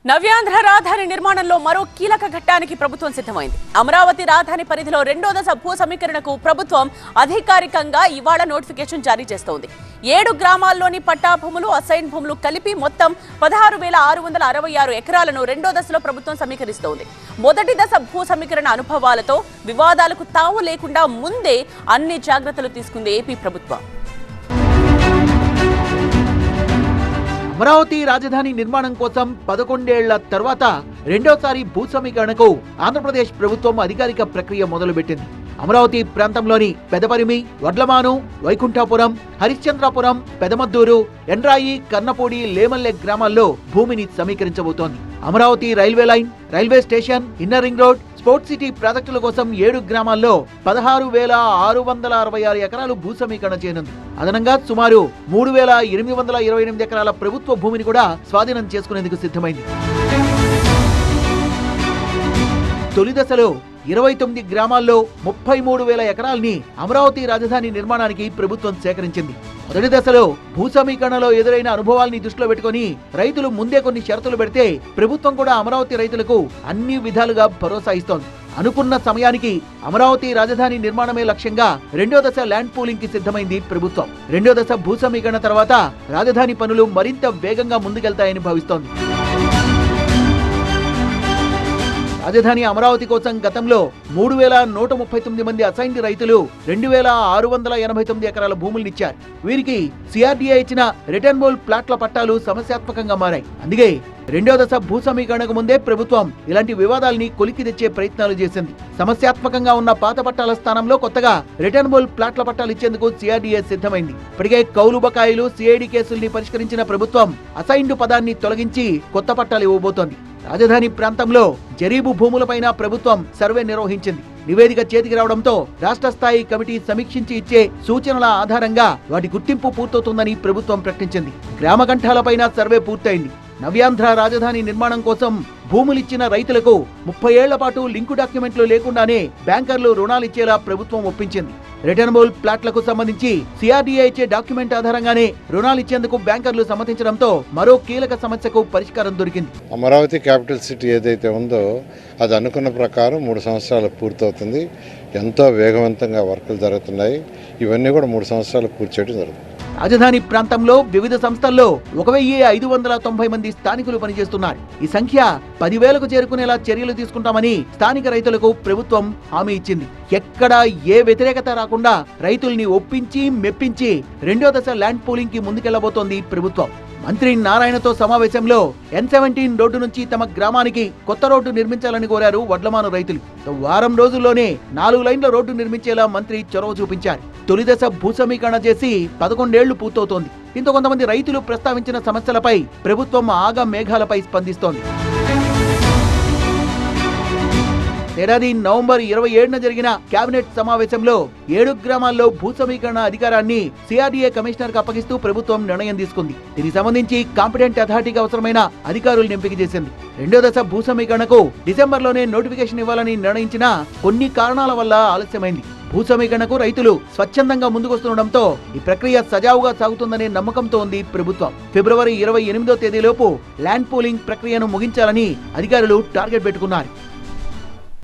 నవ్యాంధ్ర రాజధాని నిర్మాణంలో మరో కీలక ఘట్టానికి ప్రభుత్వం సిద్ధమైంది. అమరావతి రాజధాని పరిధిలో రెండో దశ భూ సమీకరణకు ప్రభుత్వం అధికారికంగా ఇవాళ నోటిఫికేషన్ జారీ చేస్తోంది. 7 గ్రామాల్లోని పట్టా భూములు, అసైన్ భూములు కలిపి మొత్తం 16,666 ఎకరాలను రెండో దశలో ప్రభుత్వం సమీకరిస్తోంది. మొదటి దశ భూ సమీకరణ అనుభవాలతో వివాదాలకు తావు లేకుండా ముందే అన్ని జాగ్రత్తలు తీసుకుంది ఏపీ ప్రభుత్వం. అమరావతి రాజధాని నిర్మాణం కోసం 11 ఏళ్ల తర్వాత రెండోసారి భూ సమీకరణకు ఆంధ్రప్రదేశ్ ప్రభుత్వం అధికారిక ప్రక్రియ మొదలుపెట్టింది. అమరావతి ప్రాంతంలోని పెదపరిమి, వడ్లమాను, వైకుంఠాపురం, హరిశ్చంద్రాపురం, పెదమద్దూరు, ఎండ్రాయి, కన్నపూడి, లేమల్లె గ్రామాల్లో భూమిని సమీకరించబోతోంది. Amaravati railway line, railway station, inner ring road, sports city ప్రాజెక్టుల కోసం 7 గ్రామాల్లో 16,666 ఎకరాలు భూ సమీకరణ చేయనుంది. అదనంగా సుమారు 3,828 ఎకరాల ప్రభుత్వ భూమిని కూడా స్వాధీనం చేసుకునేందుకు సిద్ధమైంది. తొలి దశలో 29 గ్రామాల్లో 33,000 ఎకరాల్ని అమరావతి రాజధాని నిర్మాణానికి ప్రభుత్వం సేకరించింది. మొదటి దశలో భూ సమీకరణలో ఎదురైన అనుభవాల్ని దృష్టిలో పెట్టుకుని రైతులు ముందే కొన్ని షరతులు పెడితే ప్రభుత్వం కూడా అమరావతి రైతులకు అన్ని విధాలుగా భరోసా ఇస్తోంది. అనుకున్న సమయానికి అమరావతి రాజధాని నిర్మాణమే లక్ష్యంగా రెండో దశ ల్యాండ్ పూలింగ్ కి సిద్ధమైంది ప్రభుత్వం. రెండో దశ భూ సమీకరణ తర్వాత రాజధాని పనులు మరింత వేగంగా ముందుకెళ్తాయని భావిస్తోంది. రాజధాని అమరావతి కోసం గతంలో 3,139 మంది అసైన్డ్ రైతులు 2,689 ఎకరాల భూములనిచ్చారు. వీరికి సిఆర్డీఏ ఇచ్చిన రిటర్నబుల్ ప్లాట్ల పట్టాలు సమస్యాత్మకంగా మారాయి. అందుకే రెండో దశ భూ సమీకరణకు ముందే ప్రభుత్వం ఇలాంటి వివాదాల్ని కొలికి తెచ్చే ప్రయత్నాలు చేసింది. సమస్యాత్మకంగా ఉన్న పాత పట్టాల స్థానంలో కొత్తగా రిటర్నబుల్ ప్లాట్ల పట్టాలు ఇచ్చేందుకు సిఆర్డీఏ సిద్ధమైంది. ఇప్పటికే కౌలు బకాయిలు, సిఐడి కేసుల్ని పరిష్కరించిన ప్రభుత్వం అసైన్డ్ పదాన్ని తొలగించి కొత్త పట్టాలు ఇవ్వబోతోంది. రాజధాని ప్రాంతంలో జరీబు భూములపైన ప్రభుత్వం సర్వే నిర్వహించింది. నివేదిక చేతికి రావడంతో రాష్ట్ర స్థాయి కమిటీ సమీక్షించి ఇచ్చే సూచనల ఆధారంగా వాటి గుర్తింపు పూర్తవుతుందని ప్రభుత్వం ప్రకటించింది. గ్రామ కంఠాలపైన సర్వే పూర్తయింది. నవ్యాంధ్ర రాజధాని నిర్మాణం కోసం భూములిచ్చిన రైతులకు 30 ఏళ్ల పాటు లింకు డాక్యుమెంట్లు లేకుండానే బ్యాంకర్లు రుణాలిచ్చేలా ప్రభుత్వం ఒప్పించింది. రిటర్నబుల్ ప్లాట్లకు సంబంధించి సిఆర్డీఏ ఇచ్చే డాక్యుమెంట్ ఆధారంగానే రుణాలిచ్చేందుకు బ్యాంకర్లు సమ్మతించడంతో మరో కీలక సమస్యకు పరిష్కారం దొరికింది. అమరావతి క్యాపిటల్ సిటీ ఏదైతే ఉందో అది అనుకున్న ప్రకారం 3 సంవత్సరాలు పూర్తవుతుంది. ఎంతో వేగవంతంగా వర్కులు జరుగుతున్నాయి. ఇవన్నీ కూడా 3 సంవత్సరాలు పూర్తి చేయడం జరుగుతుంది. రాజధాని ప్రాంతంలో వివిధ సంస్థల్లో 1,590 మంది స్థానికులు పనిచేస్తున్నారు. ఈ సంఖ్య 10,000కు చేరుకునేలా చర్యలు తీసుకుంటామని స్థానిక రైతులకు ప్రభుత్వం హామీ ఇచ్చింది. ఎక్కడా ఏ వ్యతిరేకత రాకుండా రైతుల్ని ఒప్పించి మెప్పించి రెండో దశ ల్యాండ్ పూలింగ్ కి ముందుకెళ్లబోతోంది ప్రభుత్వం. మంత్రి నారాయణతో సమావేశంలో N17 రోడ్డు నుంచి తమ గ్రామానికి కొత్త రోడ్డు నిర్మించాలని కోరారు వడ్లమాను రైతులు. వారం రోజుల్లోనే 4 లైన్ల రోడ్డు నిర్మించేలా మంత్రి చొరవ చూపించారు. తొలి దశ భూ సమీకరణ చేసి 11 ఏళ్లు పూర్తవుతోంది. దీంతో కొంతమంది రైతులు ప్రస్తావించిన సమస్యలపై ప్రభుత్వం ఆగా మేఘాలపై స్పందిస్తోంది. ఏడాది నవంబర్ 27న జరిగిన కేబినెట్ సమావేశంలో 7 గ్రామాల్లో భూ సమీకరణ అధికారాన్ని సిఆర్డీఏ కమిషనర్ కు అప్పగిస్తూ ప్రభుత్వం నిర్ణయం తీసుకుంది. దీనికి సంబంధించి కాంపిటెంట్ అథారిటీకి అవసరమైన అధికారులను ఎంపిక చేసింది. రెండో దశ భూ సమీకరణకు డిసెంబర్లోనే నోటిఫికేషన్ ఇవ్వాలని నిర్ణయించినా కొన్ని కారణాల వల్ల ఆలస్యమైంది. భూ సమీకరణకు రైతులు స్వచ్ఛందంగా ముందుకొస్తుండటంతో ఈ ప్రక్రియ సజావుగా సాగుతుందనే నమ్మకంతో ఉంది ప్రభుత్వం. ఫిబ్రవరి 28వ తేదీలోపు ల్యాండ్ పూలింగ్ ప్రక్రియను ముగించాలని అధికారులు టార్గెట్ పెట్టుకున్నారు.